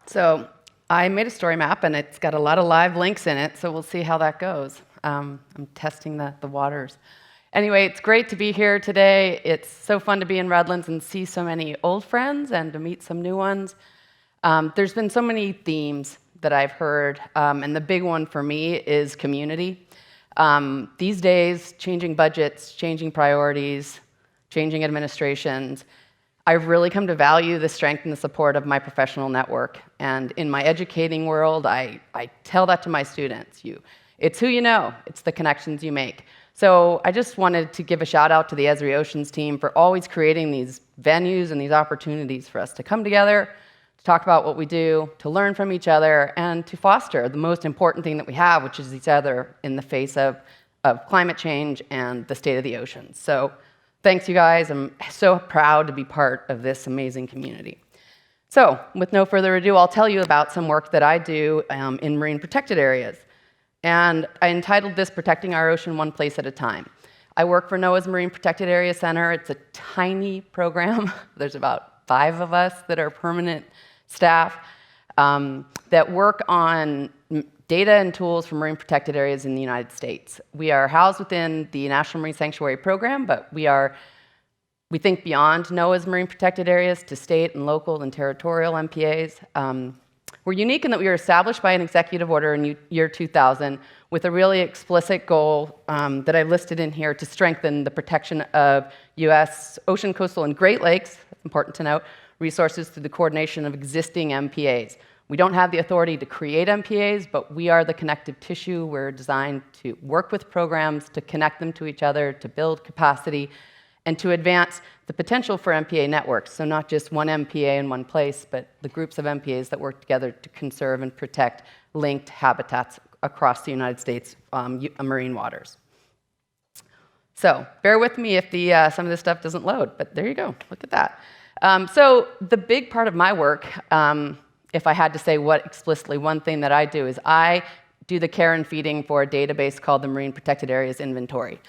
So I made a story map, and it's got a lot of live links in it, so we'll see how that goes. I'm testing the waters. Anyway, it's great to be here today. It's so fun to be in Redlands and see so many old friends and to meet some new ones. There's been so many themes that I've heard, and the big one for me is community. These days, changing budgets, changing priorities, changing administrations, I've really come to value the strength and the support of my professional network. And in my educating world, I tell that to my students. It's who you know, it's the connections you make. So I just wanted to give a shout out to the Esri Oceans team for always creating these venues and these opportunities for us to come together, to talk about what we do, to learn from each other, and to foster the most important thing that we have, which is each other in the face of climate change and the state of the oceans. So thanks, you guys. I'm so proud to be part of this amazing community. So with no further ado, I'll tell you about some work that I do in marine protected areas. And I entitled this Protecting Our Ocean One Place at a Time. I work for Noaa's Marine Protected Area Center. It's a tiny program. There's about 5 of us that are permanent staff that work on data and tools for marine protected areas in the United States. We are housed within the National Marine Sanctuary Program, but we think beyond Noaa's marine protected areas to state and local and territorial MPAs. We're unique in that we were established by an executive order in year 2000 with a really explicit goal that I listed in here to strengthen the protection of U.S. ocean, coastal, and Great Lakes, important to note, resources through the coordination of existing MPAs. We don't have the authority to create MPAs, but we are the connective tissue. We're designed to work with programs, to connect them to each other, to build capacity, and to advance the potential for MPA networks. So not just one MPA in one place, but the groups of MPAs that work together to conserve and protect linked habitats across the United States marine waters. So bear with me if some of this stuff doesn't load, but there you go. Look at that. So the big part of my work, if I had to say what explicitly one thing that I do, is I do the care and feeding for a database called the Marine Protected Areas Inventory.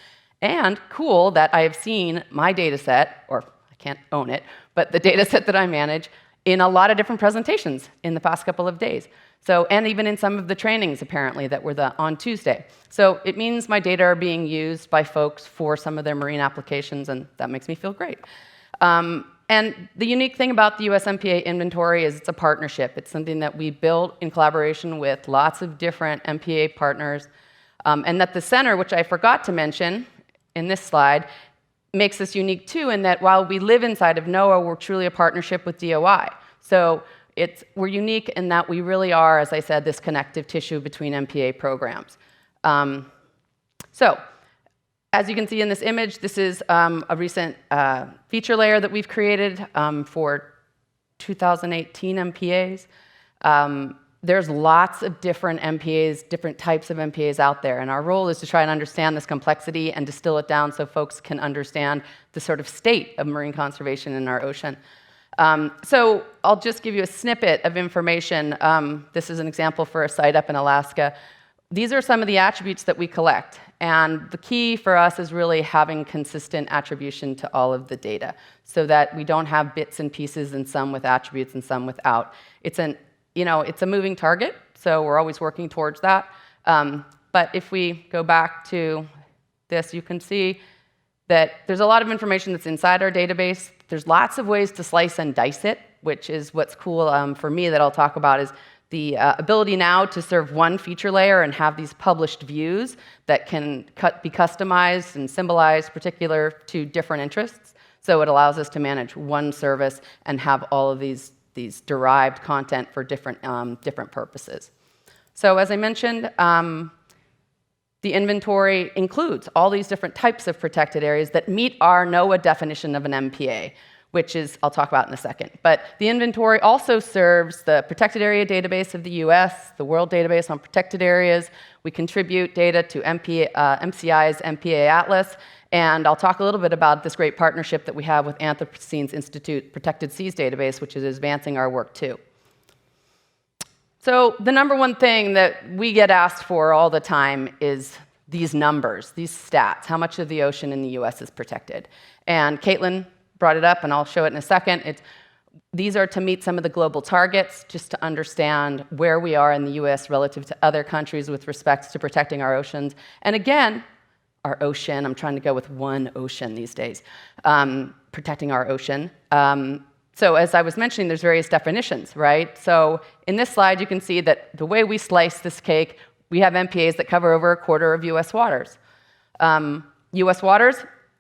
And cool that I have seen my data set, or I can't own it, but the data set that I manage in a lot of different presentations in the past couple of days. So, and even in some of the trainings, apparently, that were on Tuesday. So it means my data are being used by folks for some of their marine applications, and that makes me feel great. And the unique thing about the US MPA inventory is it's a partnership. It's something that we built in collaboration with lots of different MPA partners, and that the center, which I forgot to mention in this slide, makes us unique too, in that while we live inside of Noaa, we're truly a partnership with DOI. So we're unique in that we really are, as I said, this connective tissue between MPA programs. So as you can see in this image, this is a recent feature layer that we've created for 2018 MPAs. There's lots of different MPAs, different types of MPAs out there, and our role is to try and understand this complexity and distill it down so folks can understand the sort of state of marine conservation in our ocean. So I'll just give you a snippet of information. This is an example for a site up in Alaska. These are some of the attributes that we collect, and the key for us is really having consistent attribution to all of the data so that we don't have bits and pieces and some with attributes and some without. It's a moving target, so we're always working towards that. But if we go back to this, you can see that there's a lot of information that's inside our database. There's lots of ways to slice and dice it, which is what's cool for me that I'll talk about is the ability now to serve one feature layer and have these published views that can be customized and symbolized particular to different interests. So it allows us to manage one service and have all of these derived content for different purposes. So as I mentioned, the inventory includes all these different types of protected areas that meet our Noaa definition of an MPA, which is, I'll talk about in a second. But the inventory also serves the protected area database of the US, the World Database on Protected Areas. We contribute data to MCI's MPA Atlas, and I'll talk a little bit about this great partnership that we have with Anthropocene Institute Protected Seas Database, which is advancing our work too. So the number one thing that we get asked for all the time is these numbers, these stats, how much of the ocean in the US is protected. And Caitlin brought it up, and I'll show it in a second. These are to meet some of the global targets, just to understand where we are in the US relative to other countries with respect to protecting our oceans. And again, our ocean, I'm trying to go with one ocean these days, protecting our ocean. So as I was mentioning, there's various definitions, right? So in this slide, you can see that the way we slice this cake, we have MPAs that cover over a quarter of US waters. US waters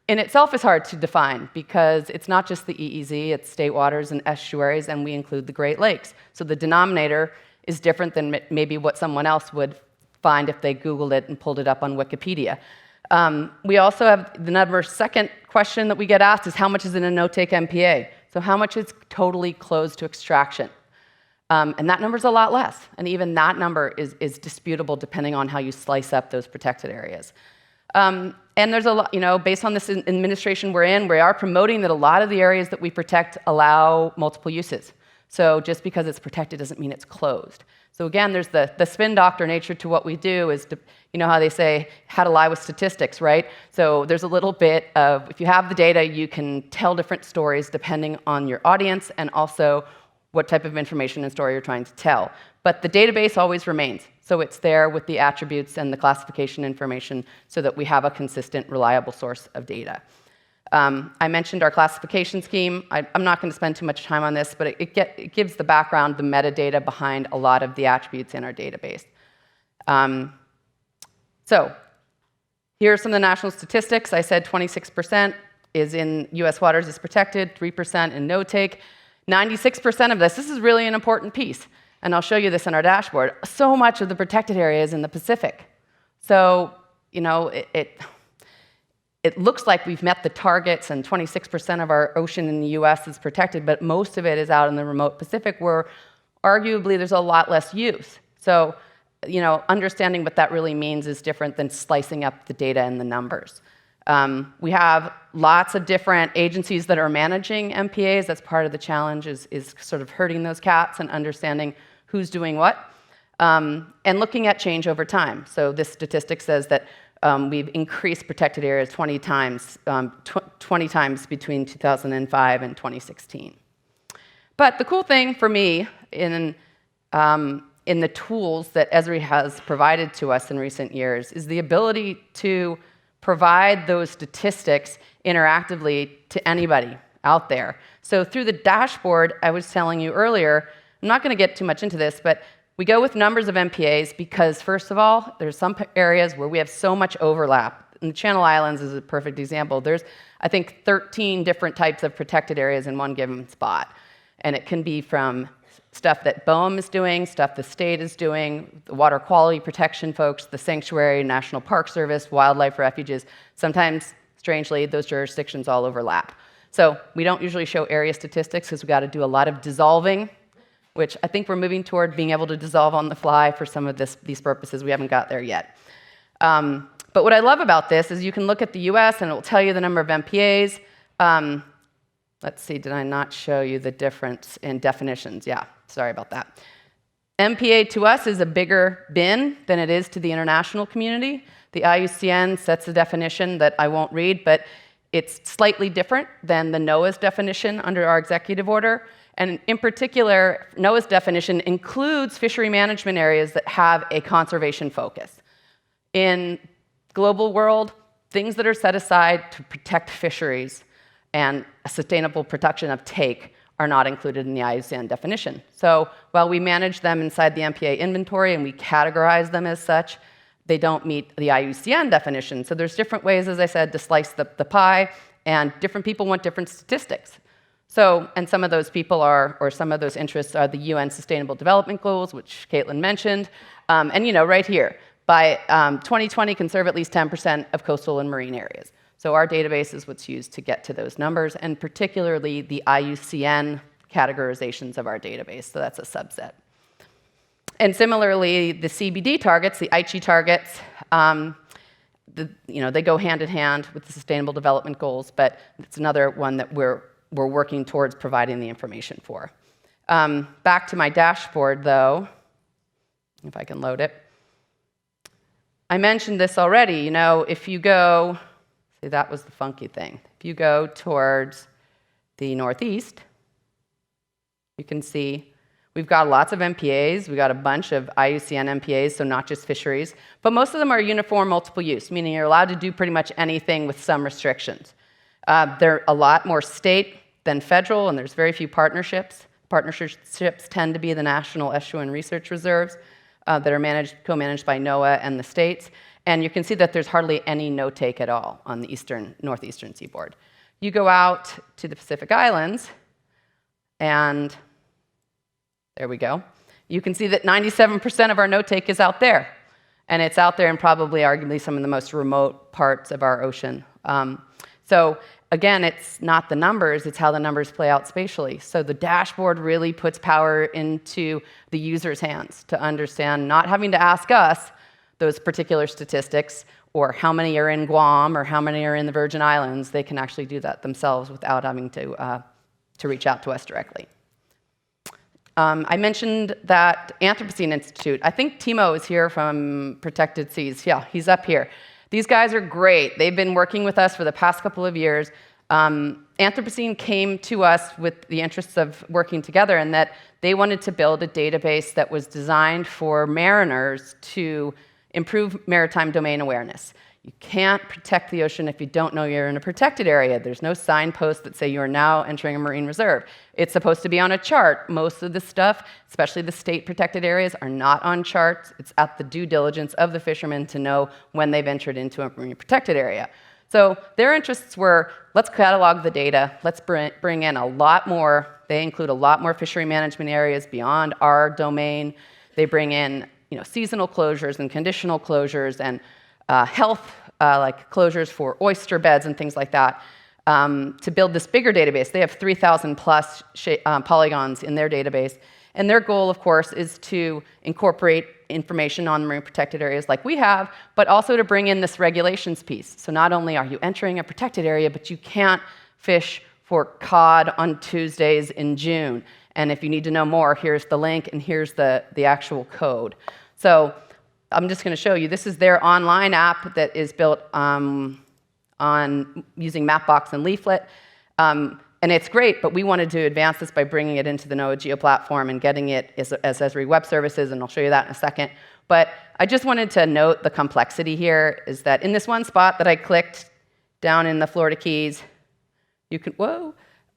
in itself is hard to define because it's not just the EEZ, it's state waters and estuaries, and we include the Great Lakes. So the denominator is different than maybe what someone else would find if they Googled it and pulled it up on Wikipedia. We also have the second question that we get asked is how much is in a no-take MPA? So how much is totally closed to extraction? And that number's a lot less. And even that number is disputable depending on how you slice up those protected areas. And there's a lot, based on this administration we're in, we are promoting that a lot of the areas that we protect allow multiple uses. So just because it's protected doesn't mean it's closed. So again, there's the spin doctor nature to what we do is, how they say, how to lie with statistics, right? So there's a little bit of, if you have the data, you can tell different stories depending on your audience and also what type of information and story you're trying to tell. But the database always remains. So it's there with the attributes and the classification information so that we have a consistent, reliable source of data. I mentioned our classification scheme. I'm not going to spend too much time on this, but it gives the background, the metadata behind a lot of the attributes in our database. So here are some of the national statistics. I said 26% is in US waters is protected, 3% in no-take. 96% of this is really an important piece, and I'll show you this in our dashboard. So much of the protected area is in the Pacific. So, it looks like we've met the targets and 26% of our ocean in the US is protected, but most of it is out in the remote Pacific where arguably there's a lot less use. So, understanding what that really means is different than slicing up the data and the numbers. We have lots of different agencies that are managing MPAs. That's part of the challenge is sort of herding those cats and understanding who's doing what, and looking at change over time. So this statistic says that we've increased protected areas 20 times between 2005 and 2016. But the cool thing for me in the tools that Esri has provided to us in recent years is the ability to provide those statistics interactively to anybody out there. So through the dashboard I was telling you earlier, I'm not going to get too much into this, but we go with numbers of MPAs because, first of all, there's some areas where we have so much overlap. And the Channel Islands is a perfect example. There's, I think, 13 different types of protected areas in one given spot. And it can be from stuff that BOEM is doing, stuff the state is doing, the water quality protection folks, the sanctuary, National Park Service, wildlife refuges. Sometimes, strangely, those jurisdictions all overlap. So we don't usually show area statistics because we've got to do a lot of dissolving, which I think we're moving toward being able to dissolve on the fly for some of these purposes. We haven't got there yet. But what I love about this is you can look at the US and it will tell you the number of MPAs. Let's see, did I not show you the difference in definitions? Yeah, sorry about that. MPA to us is a bigger bin than it is to the international community. The IUCN sets a definition that I won't read, but it's slightly different than the NOAA's definition under our executive order. And in particular, NOAA's definition includes fishery management areas that have a conservation focus. In global world, things that are set aside to protect fisheries and a sustainable production of take are not included in the IUCN definition. So while we manage them inside the MPA inventory and we categorize them as such, they don't meet the IUCN definition. So there's different ways, as I said, to slice the pie, and different people want different statistics. So, and some of those people or some of those interests are the UN Sustainable Development Goals, which Caitlin mentioned. And right here, by 2020, conserve at least 10% of coastal and marine areas. So our database is what's used to get to those numbers, and particularly the IUCN categorizations of our database. So that's a subset. And similarly, the CBD targets, the Aichi targets, they go hand in hand with the Sustainable Development Goals, but it's another one that we're working towards providing the information for. Back to my dashboard, though. if I can load it. I mentioned this already. You know, if you go, see, that was the funky thing. If you go towards the northeast, you can see we've got lots of MPAs. We've got a bunch of IUCN MPAs, so not just fisheries. But most of them are uniform multiple use, meaning you're allowed to do pretty much anything with some restrictions. They're a lot more state than federal, and there's very few partnerships. Partnerships tend to be the national estuarine research reserves that are co-managed by Noaa and the states. And you can see that there's hardly any no-take at all on the northeastern seaboard. You go out to the Pacific Islands, and there we go. You can see that 97% of our no-take is out there. And it's out there in probably arguably some of the most remote parts of our ocean. So again, it's not the numbers, it's how the numbers play out spatially. So the dashboard really puts power into the user's hands to understand, not having to ask us those particular statistics or how many are in Guam or how many are in the Virgin Islands. They can actually do that themselves without having to reach out to us directly. I mentioned that Anthropocene Institute. I think Timo is here from Protected Seas. Yeah, he's up here. These guys are great. They've been working with us for the past couple of years. Anthropocene came to us with the interests of working together in that they wanted to build a database that was designed for mariners to improve maritime domain awareness. You can't protect the ocean if you don't know you're in a protected area. There's no signposts that say you are now entering a marine reserve. It's supposed to be on a chart. Most of the stuff, especially the state protected areas, are not on charts. It's at the due diligence of the fishermen to know when they've entered into a marine protected area. So their interests were, let's catalog the data, let's bring in a lot more. They include a lot more fishery management areas beyond our domain. They bring in seasonal closures and conditional closures and health, like closures for oyster beds and things like that, to build this bigger database. They have 3,000 plus polygons in their database. And their goal, of course, is to incorporate information on marine protected areas like we have, but also to bring in this regulations piece. So not only are you entering a protected area, but you can't fish for cod on Tuesdays in June. And if you need to know more, here's the link and here's the actual code. So I'm just going to show you. This is their online app that is built on using Mapbox and Leaflet. And it's great, but we wanted to advance this by bringing it into the Noaa Geo platform and getting it as Esri web services, and I'll show you that in a second. But I just wanted to note the complexity here is that in this one spot that I clicked down in the Florida Keys, you can,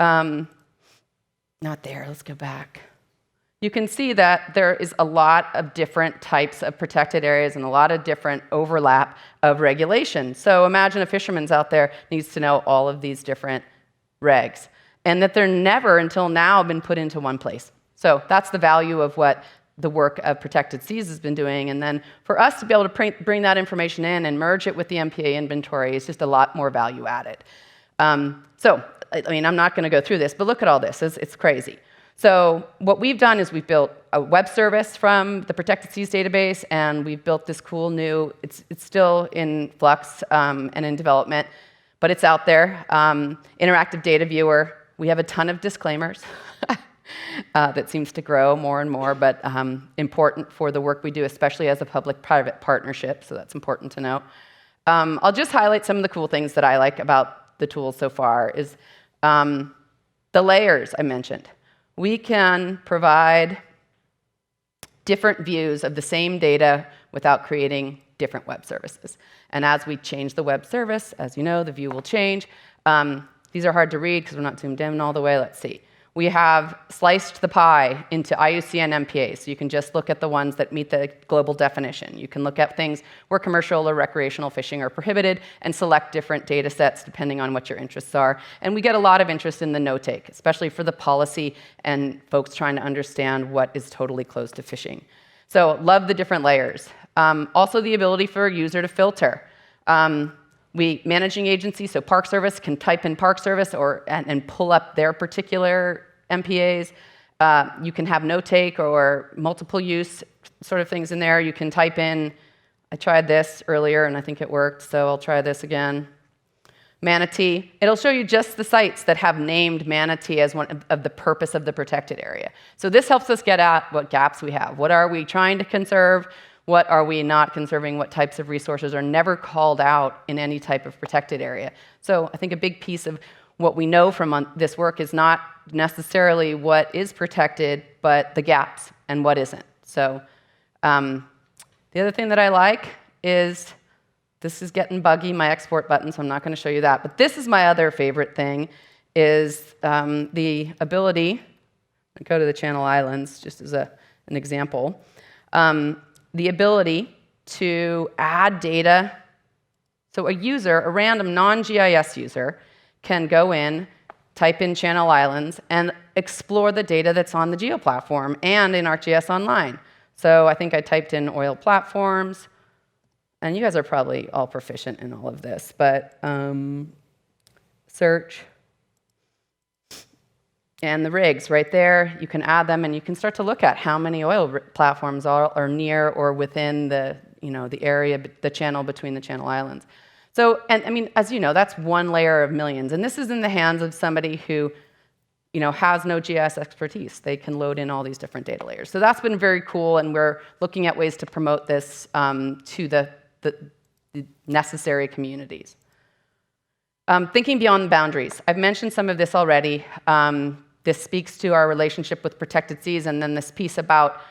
not there, let's go back. You can see that there is a lot of different types of protected areas and a lot of different overlap of regulation. So imagine a fisherman's out there needs to know all of these different regs, and that they're never until now been put into one place. So that's the value of what the work of Protected Seas has been doing. And then for us to be able to bring that information in and merge it with the MPA inventory is just a lot more value added. So, I mean, I'm not going to go through this, but look at all this. It's crazy. So what we've done is we've built a web service from the Protected Seas database, and we've built this cool new, it's still in flux and in development, but it's out there. Interactive data viewer. We have a ton of disclaimers that seems to grow more and more, but important for the work we do, especially as a public-private partnership, so that's important to note. I'll just highlight some of the cool things that I like about the tools so far is the layers I mentioned. We can provide different views of the same data without creating different web services. And as we change the web service, as you know, the view will change. These are hard to read because we're not zoomed in all the way. Let's see. We have sliced the pie into IUCN MPA, so you can just look at the ones that meet the global definition. You can look at things where commercial or recreational fishing are prohibited and select different data sets depending on what your interests are. And we get a lot of interest in the no-take, especially for the policy and folks trying to understand what is totally closed to fishing. So love the different layers. Also the ability for a user to filter. Managing agency, so Park Service can type in Park Service and pull up their particular MPAs. You can have no-take or multiple use sort of things in there. You can type in, I tried this earlier and I think it worked, so I'll try this again. Manatee, it'll show you just the sites that have named manatee as one of the purpose of the protected area. So this helps us get at what gaps we have. What are we trying to conserve? What are we not conserving? What types of resources are never called out in any type of protected area? So I think a big piece of what we know from this work is not necessarily what is protected, but the gaps and what isn't. So the other thing that I like is, this is getting buggy, my export button, so I'm not going to show you that. But this is my other favorite thing, is the ability, I'll go to the Channel Islands just as an example, the ability to add data. So a user, a random non-GIS user, can go in, type in Channel Islands, and explore the data that's on the Geo platform and in ArcGIS Online. So I think I typed in oil platforms, and you guys are probably all proficient in all of this, but search, and the rigs right there, you can add them, and you can start to look at how many oil platforms are near or within the, the area, the channel between the Channel Islands. So, and I mean, as you know, that's one layer of millions, and this is in the hands of somebody who, has no GIS expertise. They can load in all these different data layers. So that's been very cool, and we're looking at ways to promote this to the necessary communities. Thinking beyond the boundaries. I've mentioned some of this already. This speaks to our relationship with protected seas, and then this piece about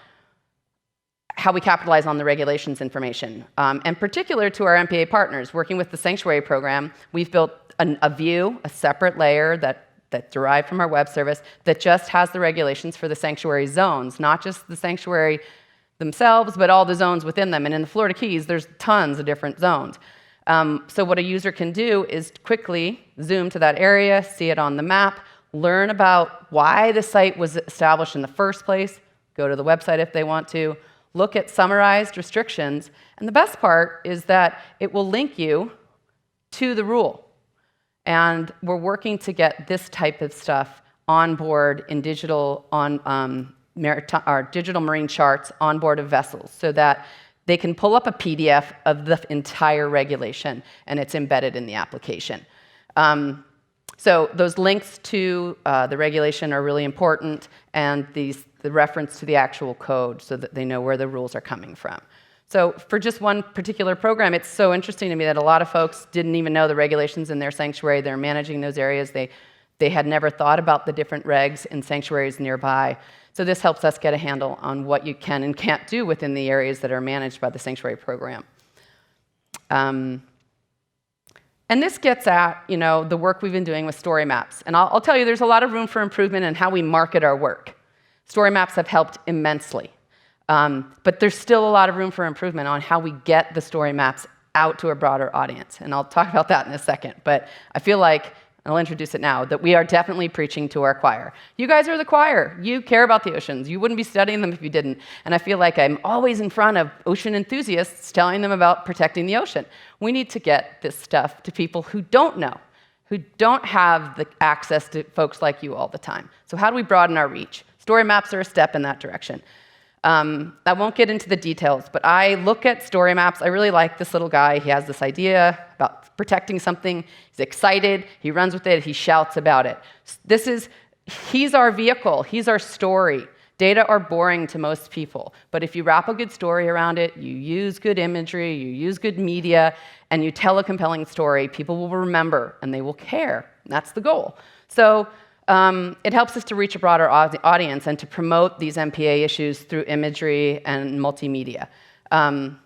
how we capitalize on the regulations information. And particular to our MPA partners, working with the Sanctuary Program, we've built a view, a separate layer that derived from our web service that just has the regulations for the sanctuary zones, not just the sanctuary themselves, but all the zones within them. And in the Florida Keys, there's tons of different zones. So what a user can do is quickly zoom to that area, see it on the map, learn about why the site was established in the first place, go to the website if they want to, look at summarized restrictions, and the best part is that it will link you to the rule. And we're working to get this type of stuff on board in digital digital marine charts on board of vessels, so that they can pull up a PDF of the entire regulation, and it's embedded in the application. So those links to the regulation are really important, and the reference to the actual code so that they know where the rules are coming from. So for just one particular program, it's so interesting to me that a lot of folks didn't even know the regulations in their sanctuary. They're managing those areas. They had never thought about the different regs in sanctuaries nearby. So this helps us get a handle on what you can and can't do within the areas that are managed by the Sanctuary Program. And this gets at, the work we've been doing with story maps. And I'll tell you, there's a lot of room for improvement in how we market our work. Story maps have helped immensely. But there's still a lot of room for improvement on how we get the story maps out to a broader audience. And I'll talk about that in a second. But I feel like, I'll introduce it now, that we are definitely preaching to our choir. You guys are the choir. You care about the oceans. You wouldn't be studying them if you didn't. And I feel like I'm always in front of ocean enthusiasts telling them about protecting the ocean. We need to get this stuff to people who don't know, who don't have the access to folks like you all the time. So how do we broaden our reach? Story maps are a step in that direction. I won't get into the details, but I look at story maps. I really like this little guy. He has this idea about protecting something. He's excited. He runs with it. He shouts about it. He's our vehicle. He's our story. Data are boring to most people, but if you wrap a good story around it, you use good imagery, you use good media, and you tell a compelling story, people will remember and they will care. That's the goal. So it helps us to reach a broader audience and to promote these MPA issues through imagery and multimedia. I'll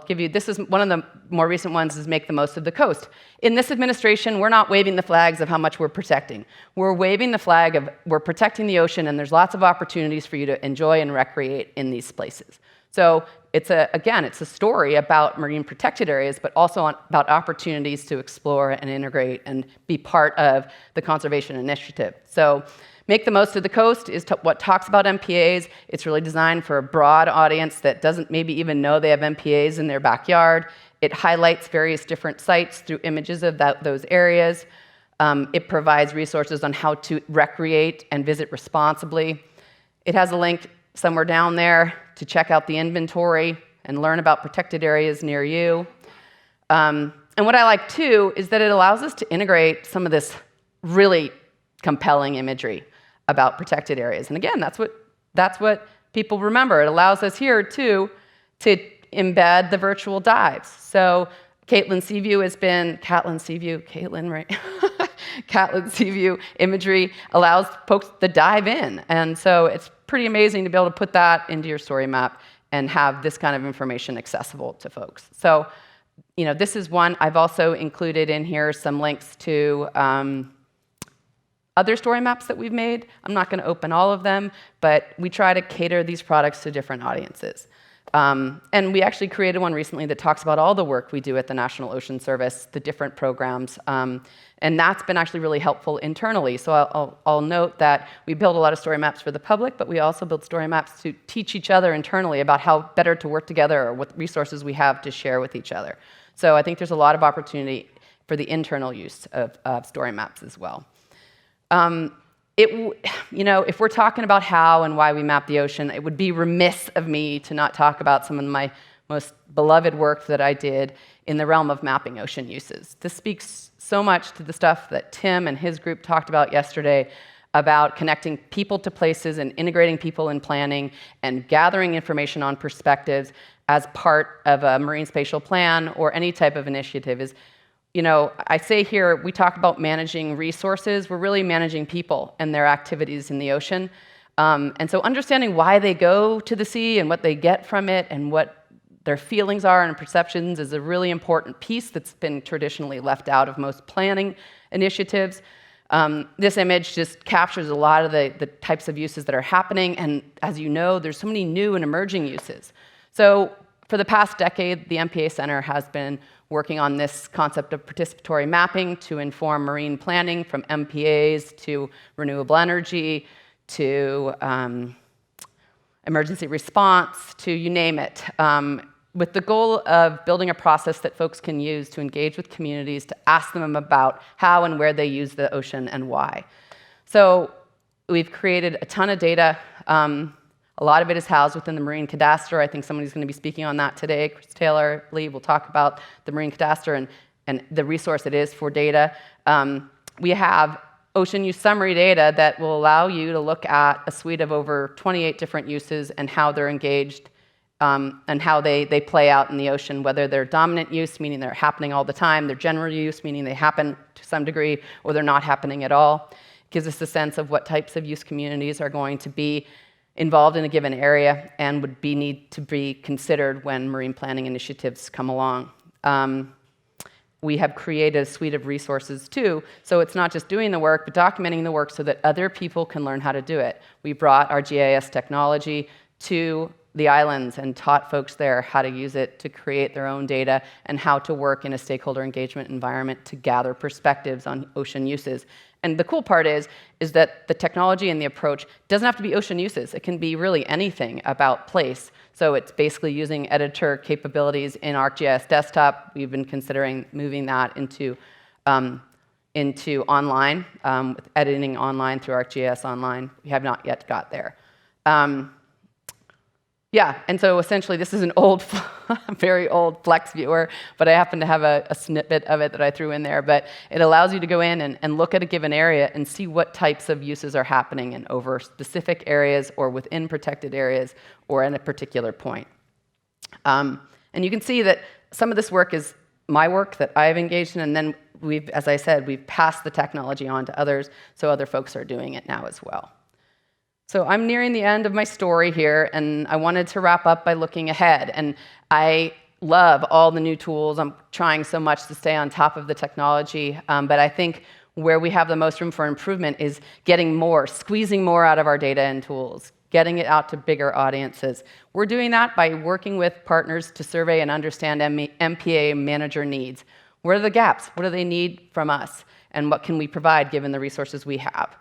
give you, this is one of the more recent ones, is make the most of the coast. In this administration, we're not waving the flags of how much we're protecting. We're waving the flag of we're protecting the ocean, and there's lots of opportunities for you to enjoy and recreate in these places. So it's a story about marine protected areas, but also about opportunities to explore and integrate and be part of the conservation initiative. So Make the Most of the Coast is what talks about MPAs. It's really designed for a broad audience that doesn't maybe even know they have MPAs in their backyard. It highlights various different sites through images of those areas. It provides resources on how to recreate and visit responsibly. It has a link somewhere down there to check out the inventory and learn about protected areas near you. And And what I like, too, is that it allows us to integrate some of this really compelling imagery about protected areas. And again, that's what people remember. It allows us here, too, to embed the virtual dives. So Caitlin Seaview imagery allows folks to dive in. And so it's pretty amazing to be able to put that into your story map and have this kind of information accessible to folks. So, this is one. I've also included in here some links to other story maps that we've made. I'm not going to open all of them, but we try to cater these products to different audiences. And we actually created one recently that talks about all the work we do at the National Ocean Service, the different programs, and that's been actually really helpful internally. So I'll note that we build a lot of story maps for the public, but we also build story maps to teach each other internally about how better to work together or what resources we have to share with each other. So I think there's a lot of opportunity for the internal use of story maps as well. If we're talking about how and why we map the ocean, it would be remiss of me to not talk about some of my most beloved work that I did in the realm of mapping ocean uses. This speaks so much to the stuff that Tim and his group talked about yesterday about connecting people to places and integrating people in planning and gathering information on perspectives as part of a marine spatial plan or any type of initiative is, I say here, we talk about managing resources. We're really managing people and their activities in the ocean. And so understanding why they go to the sea and what they get from it and what their feelings are and perceptions is a really important piece that's been traditionally left out of most planning initiatives. This image just captures a lot of the types of uses that are happening. And as you know, there's so many new and emerging uses. So for the past decade, the MPA Center has been working on this concept of participatory mapping to inform marine planning, from MPAs to renewable energy to emergency response to you name it, with the goal of building a process that folks can use to engage with communities, to ask them about how and where they use the ocean and why. So we've created a ton of data. A lot of it is housed within the Marine Cadastre. I think somebody's going to be speaking on that today. Chris Taylor, I believe, will talk about the Marine Cadastre and the resource it is for data. We have ocean use summary data that will allow you to look at a suite of over 28 different uses and how they're engaged and how they play out in the ocean, whether they're dominant use, meaning they're happening all the time, they're general use, meaning they happen to some degree, or they're not happening at all. It gives us a sense of what types of use communities are going to be involved in a given area and would need to be considered when marine planning initiatives come along. We have created a suite of resources too, so it's not just doing the work, but documenting the work so that other people can learn how to do it. We brought our GIS technology to the islands and taught folks there how to use it to create their own data and how to work in a stakeholder engagement environment to gather perspectives on ocean uses. And the cool part is that the technology and the approach doesn't have to be ocean uses. It can be really anything about place. So it's basically using editor capabilities in ArcGIS Desktop. We've been considering moving that into online, with editing online through ArcGIS Online. We have not yet got there. Yeah, and so essentially this is an old, very old Flex viewer, but I happen to have a snippet of it that I threw in there. But it allows you to go in and look at a given area and see what types of uses are happening in over specific areas or within protected areas or at a particular point. And you can see that some of this work is my work that I've engaged in, and then as I said, we've passed the technology on to others, so other folks are doing it now as well. So I'm nearing the end of my story here, and I wanted to wrap up by looking ahead. And I love all the new tools. I'm trying so much to stay on top of the technology, but I think where we have the most room for improvement is getting more, squeezing more out of our data and tools, getting it out to bigger audiences. We're doing that by working with partners to survey and understand MPA manager needs. What are the gaps? What do they need from us? And what can we provide given the resources we have?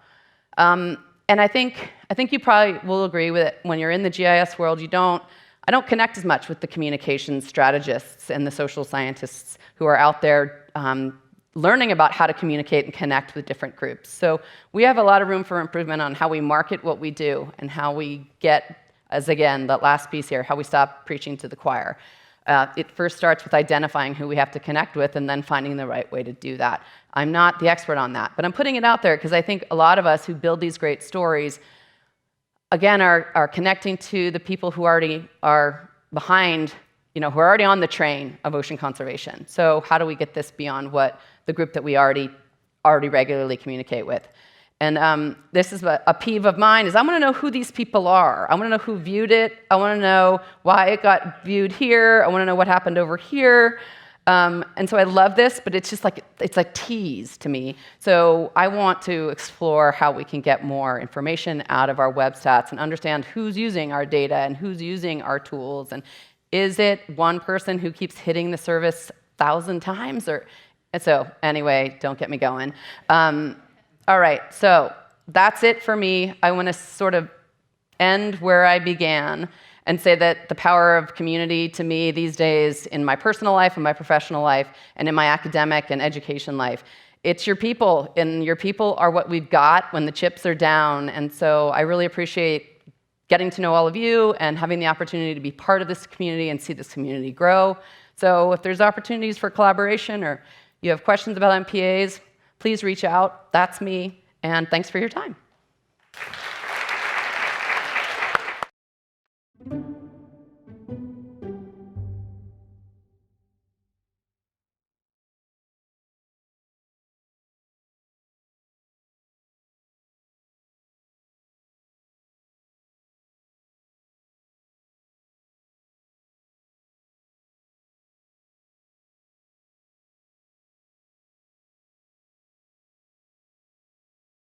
And I think you probably will agree with it. When you're in the GIS world, I don't connect as much with the communications strategists and the social scientists who are out there learning about how to communicate and connect with different groups. So we have a lot of room for improvement on how we market what we do and how we get, as again, that last piece here, how we stop preaching to the choir. It first starts with identifying who we have to connect with and then finding the right way to do that. I'm not the expert on that, but I'm putting it out there because I think a lot of us who build these great stories, again, are connecting to the people who already are behind, who are already on the train of ocean conservation. So how do we get this beyond what the group that we already regularly communicate with? And this is a peeve of mine, is I want to know who these people are. I want to know who viewed it. I want to know why it got viewed here. I want to know what happened over here. And so I love this, but it's just like, it's a tease to me. So I want to explore how we can get more information out of our web stats and understand who's using our data and who's using our tools. And is it one person who keeps hitting the service 1,000 times? And so anyway, don't get me going. All right, so that's it for me. I want to sort of end where I began and say that the power of community to me these days, in my personal life, in my professional life, and in my academic and education life, it's your people, and your people are what we've got when the chips are down. And so I really appreciate getting to know all of you and having the opportunity to be part of this community and see this community grow. So if there's opportunities for collaboration or you have questions about MPAs, please reach out. That's me, and thanks for your time.